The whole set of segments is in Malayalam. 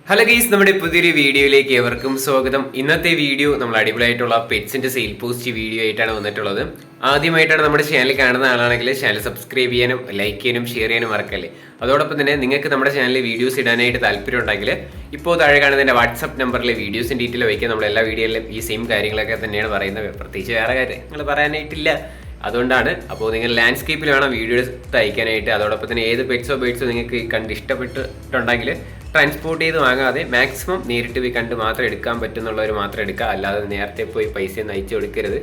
ഹലോ ഗൈസ്, നമ്മുടെ പുതിയൊരു വീഡിയോയിലേക്ക് ഏവർക്കും സ്വാഗതം. ഇന്നത്തെ വീഡിയോ നമ്മൾ അടിപൊളിയായിട്ടുള്ള പെറ്റ്സിന്റെ സെയിൽ പോസ്റ്റ് വീഡിയോ ആയിട്ടാണ് വന്നിട്ടുള്ളത്. ആദ്യമായിട്ടാണ് നമ്മുടെ ചാനൽ കാണുന്ന ആളാണെങ്കിൽ ചാനൽ സബ്സ്ക്രൈബ് ചെയ്യാനും ലൈക്ക് ചെയ്യാനും ഷെയർ ചെയ്യാനും മറക്കല്ലേ. അതോടൊപ്പം തന്നെ നിങ്ങൾക്ക് നമ്മുടെ ചാനലിൽ വീഡിയോസ് ഇടാനായിട്ട് താല്പര്യം ഉണ്ടെങ്കിൽ ഇപ്പോൾ താഴെ കാണുന്നതിൻ്റെ വാട്സപ്പ് നമ്പറിലെ വീഡിയോസിൻ്റെ ഡീറ്റെയിൽ വയ്ക്കുക. നമ്മൾ എല്ലാ വീഡിയോയിലും ഈ സെയിം കാര്യങ്ങളൊക്കെ തന്നെയാണ് പറയുന്നത്. പ്രത്യേകിച്ച് വേറെ കാര്യങ്ങൾ പറയാനായിട്ടില്ല. അതുകൊണ്ടാണ്. അപ്പോൾ നിങ്ങൾ ലാൻഡ്സ്കേപ്പിൽ വേണം വീഡിയോസ് അയക്കാനായിട്ട്. അതോടൊപ്പം തന്നെ ഏത് പെറ്റ്സോ ബേഡ്സോ നിങ്ങൾക്ക് കണ്ട് ഇഷ്ടപ്പെട്ടിട്ടുണ്ടെങ്കിൽ ട്രാൻസ്പോർട്ട് ചെയ്ത് വാങ്ങാതെ മാക്സിമം നേരിട്ട് പോയി കണ്ട് മാത്രം എടുക്കാൻ പറ്റുന്നുള്ളവർ മാത്രം എടുക്കുക. അല്ലാതെ നേരത്തെ പോയി പൈസ ഒന്നും അയച്ചു കൊടുക്കരുത്.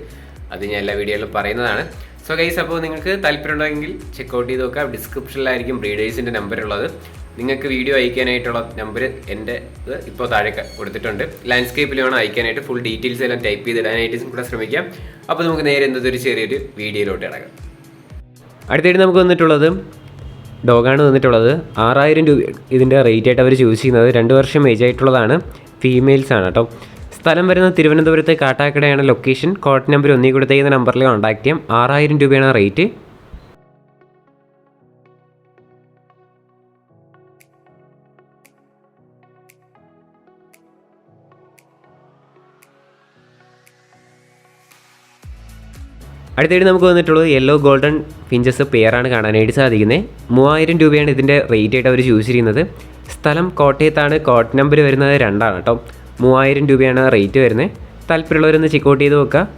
അത് ഞാൻ എല്ലാ വീഡിയോയിലും പറയുന്നതാണ്. സോ ഗൈസ്, അപ്പോൾ നിങ്ങൾക്ക് താല്പര്യം ഉണ്ടെങ്കിൽ ചെക്കൗട്ട് ചെയ്ത് നോക്കാം. ഡിസ്ക്രിപ്ഷനിലായിരിക്കും ബ്രീഡേഴ്സിൻ്റെ നമ്പർ ഉള്ളത്. നിങ്ങൾക്ക് വീഡിയോ അയക്കാനായിട്ടുള്ള നമ്പർ എൻ്റെ ഇപ്പോൾ താഴെ കൊടുത്തിട്ടുണ്ട്. ലാൻഡ്സ്കേപ്പിൽ വേണം അയക്കാനായിട്ട്. ഫുൾ ഡീറ്റെയിൽസ് എല്ലാം ടൈപ്പ് ചെയ്തിടാനായിട്ട് കൂടെ ശ്രമിക്കാം. അപ്പോൾ നമുക്ക് നേരെ എന്തൊരു ചെറിയൊരു വീഡിയോയിലോട്ട് ഇറങ്ങാം. അടുത്തായിട്ട് നമുക്ക് വന്നിട്ടുള്ളത് ഡോഗാണ് വന്നിട്ടുള്ളത്. 6000 രൂപ ഇതിൻ്റെ റേറ്റ് ആയിട്ട് അവർ ചൂസ് ചെയ്യുന്നത്. 2 വർഷം ഏജ് ആയിട്ടുള്ളതാണ്. ഫീമെയിൽസ് ആണ് കേട്ടോ. സ്ഥലം വരുന്നത് തിരുവനന്തപുരത്ത് കാട്ടാക്കടയാണ് ലൊക്കേഷൻ. കോഡ് നമ്പർ ഒന്നീ കൊടുത്തേക്കുന്ന നമ്പറിൽ കോൺടാക്ട് ചെയ്യാം. 6000 രൂപയാണ് റേറ്റ്. അടുത്തായിട്ട് നമുക്ക് വന്നിട്ടുള്ളത് യെല്ലോ ഗോൾഡൻ ഫിഞ്ചസ് പെയറാണ് കാണാനായിട്ട് സാധിക്കുന്നത്. 3000 രൂപയാണ് ഇതിൻ്റെ റേറ്റ് ആയിട്ട് അവർ ചൂസ് ചെയ്യുന്നത്. സ്ഥലം കോട്ടയത്താണ്. കോഡ് നമ്പർ വരുന്നത് 2 കേട്ടോ. 3000 രൂപയാണ് റേറ്റ് വരുന്നത്. താല്പര്യമുള്ളവരൊന്ന് ചെക്കൗട്ട് ചെയ്ത് നോക്കുക.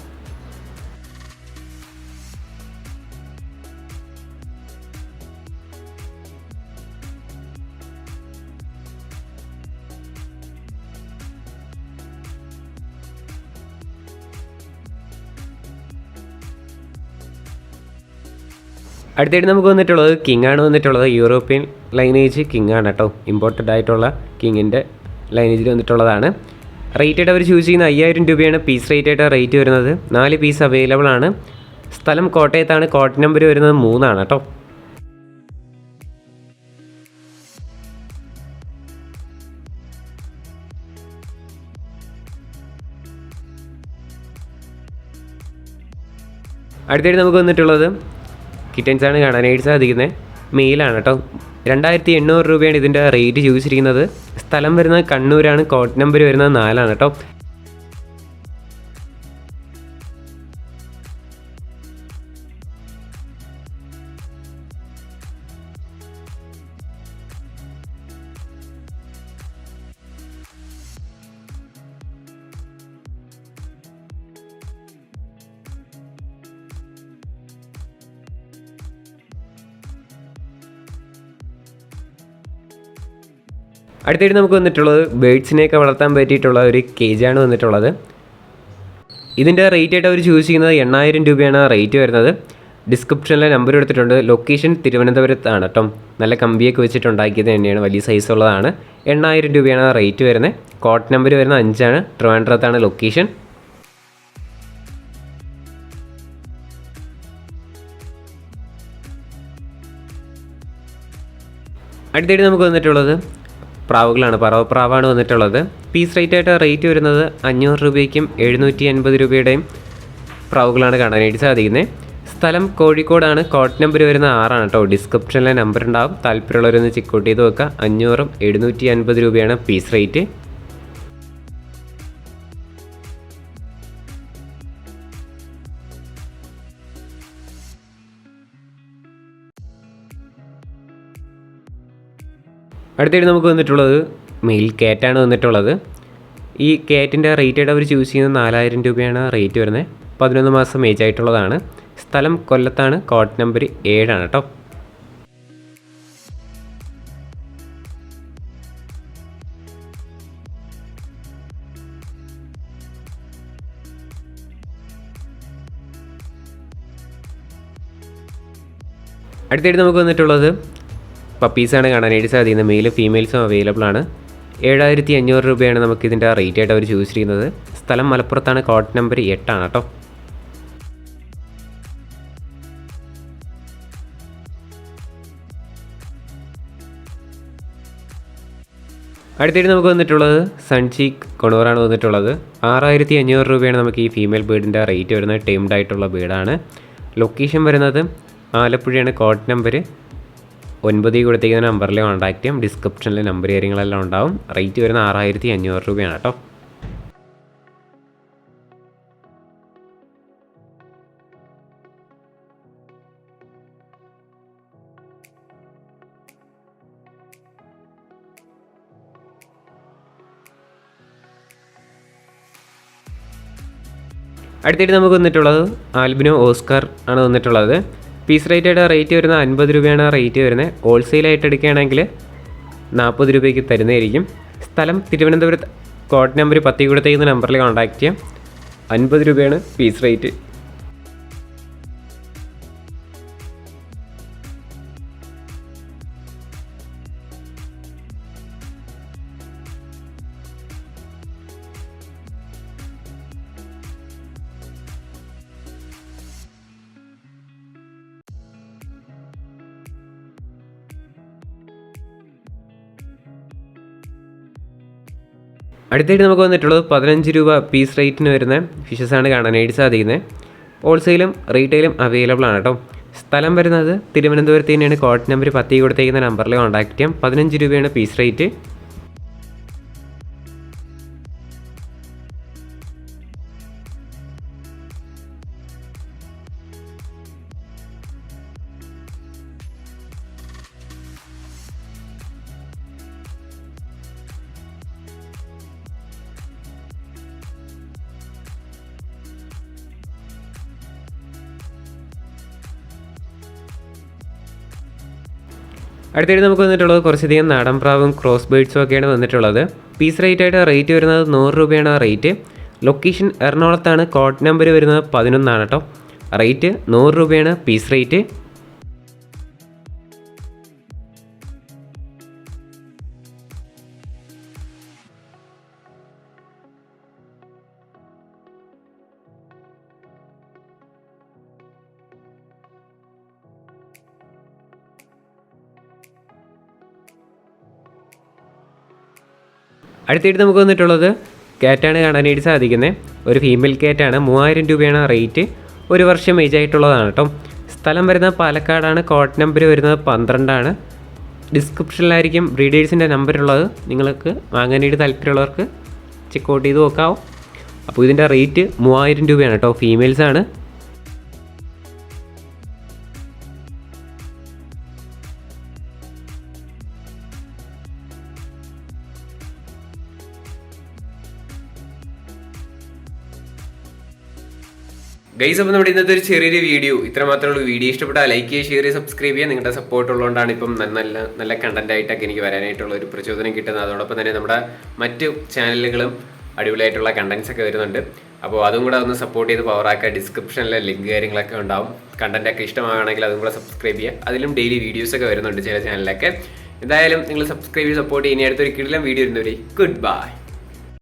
അടുത്തായിട്ട് നമുക്ക് വന്നിട്ടുള്ളത് കിങ് ആണ് വന്നിട്ടുള്ളത്. യൂറോപ്യൻ ലൈനേജ് കിങ് ആണ് കേട്ടോ. ഇമ്പോർട്ടഡ് ആയിട്ടുള്ള കിങ്ങിൻ്റെ ലൈനേജിൽ വന്നിട്ടുള്ളതാണ്. റേറ്റ് ആയിട്ട് അവർ ചൂസ് ചെയ്യുന്ന 5000 രൂപയാണ് പീസ് റേറ്റ് ആയിട്ട് റേറ്റ് വരുന്നത്. 4 പീസ് അവൈലബിൾ ആണ്. സ്ഥലം കോട്ടയത്താണ്. കോഡ് നമ്പർ വരുന്നത് 3 കേട്ടോ. അടുത്തായിട്ട് നമുക്ക് വന്നിട്ടുള്ളത് കിറ്റൻസ് ആണ് കാണാനായിട്ട് സാധിക്കുന്നത്. മെയിലാണ് കേട്ടോ. 2800 രൂപയാണ് ഇതിൻ്റെ റേറ്റ് ചൂസ് ചെയ്യുന്നത്. സ്ഥലം വരുന്നത് കണ്ണൂരാണ്. കോഡ് നമ്പർ വരുന്നത് 4 കേട്ടോ. അടുത്തായിട്ട് നമുക്ക് വന്നിട്ടുള്ളത് ബേഡ്സിനെയൊക്കെ വളർത്താൻ പറ്റിയിട്ടുള്ള ഒരു കേജാണ് വന്നിട്ടുള്ളത്. ഇതിൻ്റെ റേറ്റ് ആയിട്ട് അവർ ചൂസ് ചെയ്യുന്നത് 8000 രൂപയാണ് റേറ്റ് വരുന്നത്. ഡിസ്ക്രിപ്ഷനിലെ നമ്പർ എടുത്തിട്ടുണ്ട്. ലൊക്കേഷൻ തിരുവനന്തപുരത്താണ് കേട്ടോ. നല്ല കമ്പിയൊക്കെ വെച്ചിട്ടുണ്ടാക്കിയത് തന്നെയാണ്. വലിയ സൈസ് ഉള്ളതാണ്. 8000 രൂപയാണ് റേറ്റ് വരുന്നത്. കോഡ് നമ്പർ വരുന്നത് 5 ട്രിവാൻഡ്രത്താണ് ലൊക്കേഷൻ. അടുത്തായിട്ട് നമുക്ക് വന്നിട്ടുള്ളത് പ്രാവുകളാണ്. പറവപ്രാവാണ് വന്നിട്ടുള്ളത്. പീസ് റേറ്റ് ആയിട്ട് റേറ്റ് വരുന്നത് 500 രൂപയ്ക്കും 750 രൂപയുടെയും പ്രാവുകളാണ് കാണാനായിട്ട് സാധിക്കുന്നത്. സ്ഥലം കോഴിക്കോടാണ്. കോഡ് നമ്പർ വരുന്നത് 6 കേട്ടോ. ഡിസ്ക്രിപ്ഷനിലെ നമ്പർ ഉണ്ടാകും. താല്പര്യമുള്ളവരൊന്ന് ചെക്കൗട്ട് ചെയ്ത് വെക്കുക. 500 750 രൂപയാണ് പീസ് റേറ്റ്. അടുത്തായിട്ട് നമുക്ക് വന്നിട്ടുള്ളത് മെയിൽ കാറ്റാണ് വന്നിട്ടുള്ളത്. ഈ കാറ്റിൻ്റെ റേറ്റ് ആയിട്ട് അവർ ചൂസ് ചെയ്യുന്നത് 4000 രൂപയാണ് റേറ്റ് വരുന്നത്. 11 മാസം ഏജ് ആയിട്ടുള്ളതാണ്. സ്ഥലം കൊല്ലത്താണ്. കോഡ് നമ്പർ 7 കേട്ടോ. അടുത്തായിട്ട് നമുക്ക് വന്നിട്ടുള്ളത് പപ്പീസാണ് കാണാനായിട്ട് സാധിക്കുന്നത്. മെയിലും ഫീമെയിൽസും അവൈലബിൾ ആണ്. 7500 രൂപയാണ് നമുക്കിതിൻ്റെ റേറ്റ് ആയിട്ട് അവർ ചൂസ് ചെയ്യുന്നത്. സ്ഥലം മലപ്പുറത്താണ്. കോഡ് നമ്പർ 8 കേട്ടോ. അടുത്തായിട്ട് നമുക്ക് വന്നിട്ടുള്ളത് സൺചീക്ക് കൊണൂറാണ് വന്നിട്ടുള്ളത്. 6500 രൂപയാണ് നമുക്ക് ഈ ഫീമെയിൽ ബേഡിൻ്റെ റേറ്റ് വരുന്നത്. ടൈംഡ് ആയിട്ടുള്ള ബേഡാണ്. ലൊക്കേഷൻ വരുന്നത് ആലപ്പുഴയാണ്. കോഡ് നമ്പർ 9 കൊടുത്തേക്കുന്ന നമ്പറിൽ കോൺടാക്ട് ചെയ്യാം. ഡിസ്ക്രിപ്ഷനിൽ നമ്പർ കാര്യങ്ങളെല്ലാം ഉണ്ടാവും. റേറ്റ് വരുന്ന 6500 രൂപയാണ് കേട്ടോ. അടുത്തായിട്ട് നമുക്ക് വന്നിട്ടുള്ളത് ആൽബിനോ ഓസ്കാർ ആണ് വന്നിട്ടുള്ളത്. പീസ് റേറ്റ് വരുന്ന 50 രൂപയാണ് റേറ്റ് വരുന്നത്. ഹോൾസെയിലായിട്ട് എടുക്കുകയാണെങ്കിൽ 40 രൂപയ്ക്ക് തരുന്നതായിരിക്കും. സ്ഥലം തിരുവനന്തപുരത്ത്. കോഡ് നമ്പർ 10 കൊടുത്തേക്കുന്ന നമ്പറിൽ കോൺടാക്ട് ചെയ്യാം. 50 രൂപയാണ് പീസ് റേറ്റ്. അടുത്തായിട്ട് നമുക്ക് വന്നിട്ടുള്ളത് 15 രൂപ പീസ് റേറ്റിന് വരുന്ന ഫിഷസാണ് കാണാനായിട്ട് സാധിക്കുന്നത്. ഹോൾസെയിലും റീറ്റെയിലും അവൈലബിൾ ആണ് കേട്ടോ. സ്ഥലം വരുന്നത് തിരുവനന്തപുരത്ത് തന്നെയാണ്. കോഡ് നമ്പർ 10 കൊടുത്തേക്കുന്ന നമ്പറിൽ കോൺടാക്ട് ചെയ്യാം. 15 രൂപയാണ് പീസ് റേറ്റ്. അടുത്തായിട്ട് നമുക്ക് വന്നിട്ടുള്ളത് കുറച്ചധികം നാടൻ പ്രാവും ക്രോസ് ബേഡ്സും ഒക്കെയാണ് വന്നിട്ടുള്ളത്. പീസ് റേറ്റ് വരുന്നത് 100 രൂപയാണ് റേറ്റ്. ലൊക്കേഷൻ എറണാകുളത്താണ്. കോഡ് നമ്പർ വരുന്നത് 11 ആണ് കേട്ടോ. റേറ്റ് 100 രൂപയാണ് പീസ് റേറ്റ്. അടുത്തായിട്ട് നമുക്ക് വന്നിട്ടുള്ളത് ക്യാറ്റാണ് കാണാനായിട്ട് സാധിക്കുന്നത്. ഒരു ഫീമെയിൽ ക്യാറ്റാണ്. 3000 രൂപയാണ് റേറ്റ്. 1 വർഷം ഏജ് ആയിട്ടുള്ളതാണ് കേട്ടോ. സ്ഥലം വരുന്നത് പാലക്കാടാണ്. കോഡ് നമ്പർ വരുന്നത് 12 ആണ്. ഡിസ്ക്രിപ്ഷനിലായിരിക്കും ബ്രീഡേഴ്സിൻ്റെ നമ്പറുള്ളത്. നിങ്ങൾക്ക് വാങ്ങാനായിട്ട് താല്പര്യമുള്ളവർക്ക് ചെക്കൗട്ട് ചെയ്ത് നോക്കാവും. അപ്പോൾ ഇതിൻ്റെ റേറ്റ് 3000 രൂപയാണ് കേട്ടോ. ഫീമെയിൽസാണ്. ഗൈസ്, അപ്പോൾ നമ്മുടെ ഇന്നത്തെ ഒരു ചെറിയൊരു വീഡിയോ ഇത്ര മാത്രമേ ഉള്ളൂ. വീഡിയോ ഇഷ്ടപ്പെട്ടാൽ ലൈക്ക് ചെയ്യുക, ഷെയർ ചെയ്യുക, സബ്സ്ക്രൈബ് ചെയ്യുക. നിങ്ങളുടെ സപ്പോർട്ട് ഉള്ളതുകൊണ്ടാണ് ഇപ്പം നല്ല കണ്ടന്റ് ആയിട്ടൊക്കെ എനിക്ക് വരാനായിട്ടുള്ള ഒരു പ്രചോദനം കിട്ടുന്നത്. അതോടൊപ്പം തന്നെ നമ്മുടെ മറ്റ് ചാനലുകളും അടിപൊളിയായിട്ടുള്ള കണ്ടന്റ്സ് ഒക്കെ വരുന്നുണ്ട്. അപ്പോൾ അതും കൂടെ ഒന്ന് സപ്പോർട്ട് ചെയ്ത് പവറാക്കുക. ഡിസ്ക്രിപ്ഷനിലെ ലിങ്ക് കാര്യങ്ങളൊക്കെ ഉണ്ടാവും. കണ്ടന്റൊക്കെ ഇഷ്ടമാണെങ്കിൽ അതും കൂടെ സബ്സ്ക്രൈബ് ചെയ്യുക. അതിലും ഡെയിലി വീഡിയോസൊക്കെ വരുന്നുണ്ട് ചില ചാനലിലൊക്കെ. എന്തായാലും നിങ്ങൾ സബ്സ്ക്രൈബ് ചെയ്ത് സപ്പോർട്ട് ചെയ്യുന്ന അടുത്തൊരു കിടിലം വീഡിയോ വരുന്നവരെ ഗുഡ് ബൈ.